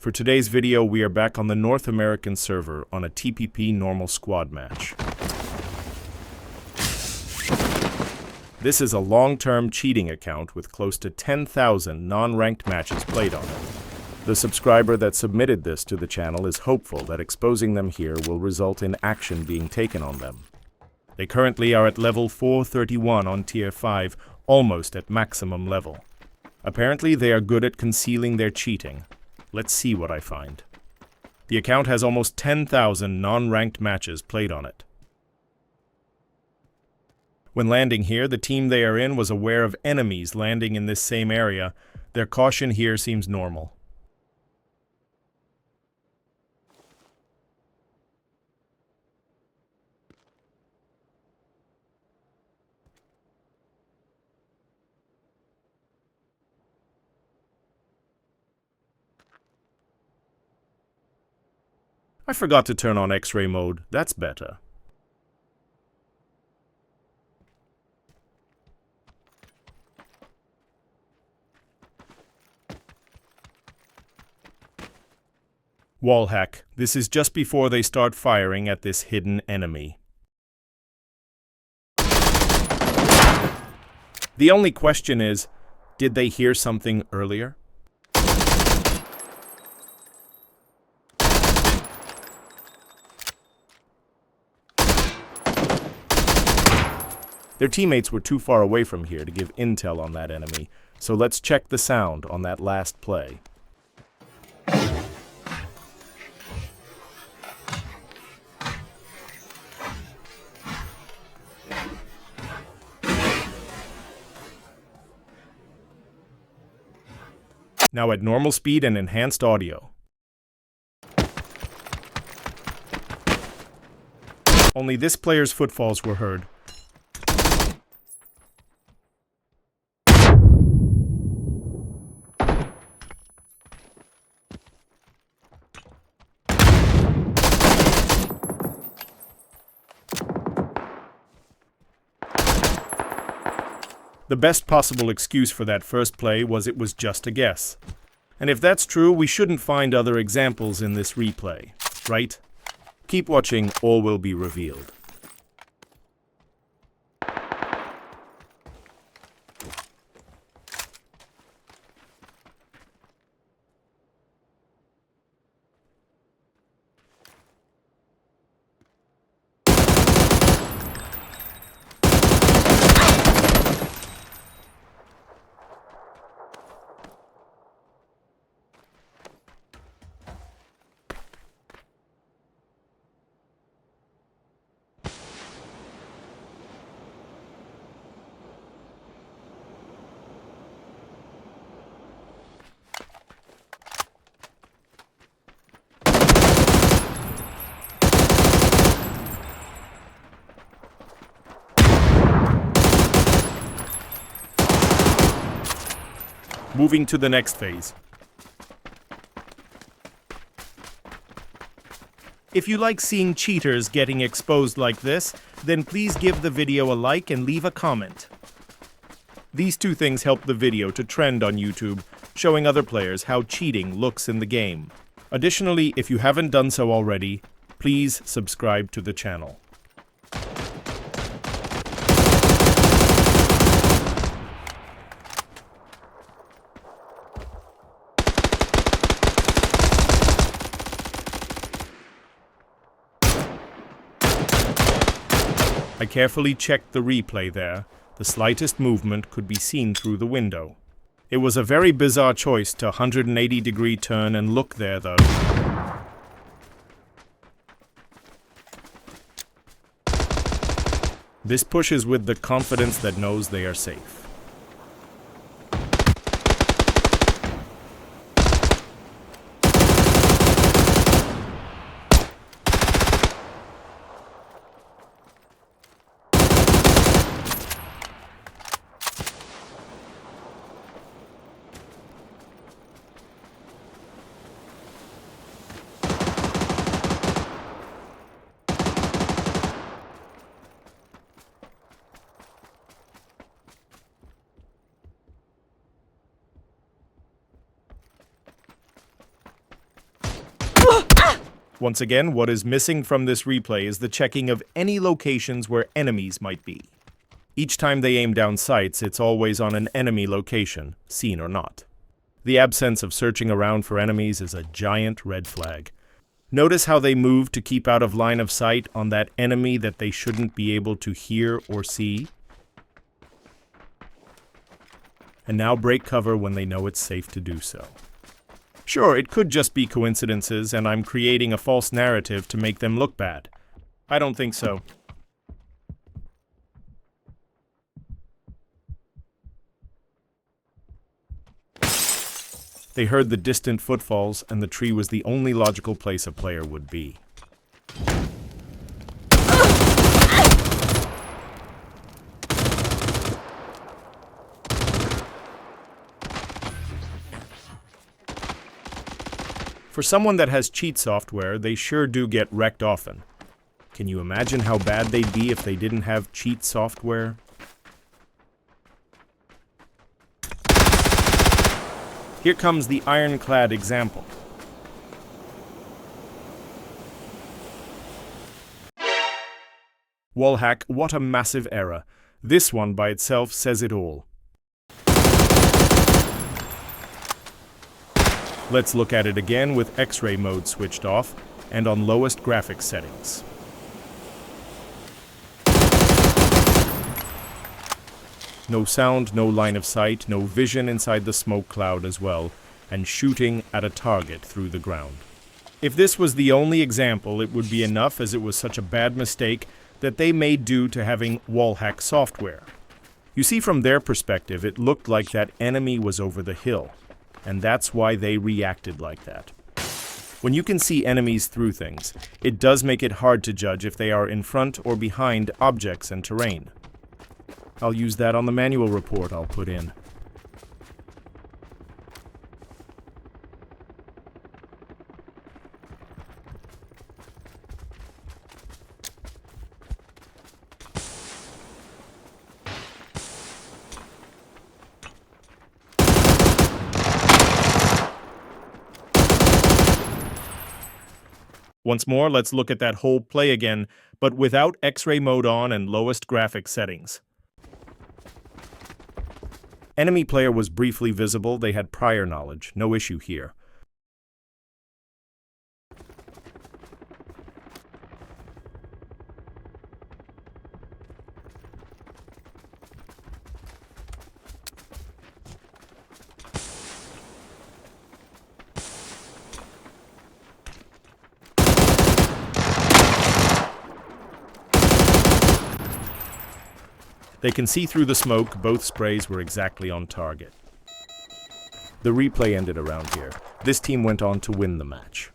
For today's video, we are back on the North American server on a TPP normal squad match. This is a long-term cheating account with close to 10,000 non-ranked matches played on it. The subscriber that submitted this to the channel is hopeful that exposing them here will result in action being taken on them. They currently are at level 431 on tier 5, almost at maximum level. Apparently they are good at concealing their cheating. Let's see what I find. The account has almost 10,000 non-ranked matches played on it. When landing here, the team they are in was aware of enemies landing in this same area. Their caution here seems normal. I forgot to turn on X-ray mode. That's better. Wall hack. This is just before they start firing at this hidden enemy. The only question is, did they hear something earlier? Their teammates were too far away from here to give intel on that enemy, so let's check the sound on that last play. Now at normal speed and enhanced audio. Only this player's footfalls were heard. The best possible excuse for that first play was it was just a guess. And if that's true, we shouldn't find other examples in this replay, right? Keep watching, all will be revealed. Moving to the next phase. If you like seeing cheaters getting exposed like this, then please give the video a like and leave a comment. These two things help the video to trend on YouTube, showing other players how cheating looks in the game. Additionally, if you haven't done so already, please subscribe to the channel. I carefully checked the replay there. The slightest movement could be seen through the window. It was a very bizarre choice to 180-degree turn and look there, though. This pushes with the confidence that knows they are safe. Once again, what is missing from this replay is the checking of any locations where enemies might be. Each time they aim down sights, it's always on an enemy location, seen or not. The absence of searching around for enemies is a giant red flag. Notice how they move to keep out of line of sight on that enemy that they shouldn't be able to hear or see? And now break cover when they know it's safe to do so. Sure, it could just be coincidences and I'm creating a false narrative to make them look bad. I don't think so. They heard the distant footfalls, and the tree was the only logical place a player would be. For someone that has cheat software, they sure do get wrecked often. Can you imagine how bad they'd be if they didn't have cheat software? Here comes the ironclad example. Wallhack, what a massive error. This one by itself says it all. Let's look at it again with X-ray mode switched off and on lowest graphics settings. No sound, no line of sight, no vision inside the smoke cloud as well, and shooting at a target through the ground. If this was the only example, it would be enough, as it was such a bad mistake that they made due to having wallhack software. You see, from their perspective, it looked like that enemy was over the hill, and that's why they reacted like that. When you can see enemies through things, it does make it hard to judge if they are in front or behind objects and terrain. I'll use that on the manual report I'll put in. Once more, let's look at that whole play again, but without X-ray mode on and lowest graphics settings. Enemy player was briefly visible, they had prior knowledge, no issue here. They can see through the smoke, both sprays were exactly on target. The replay ended around here. This team went on to win the match.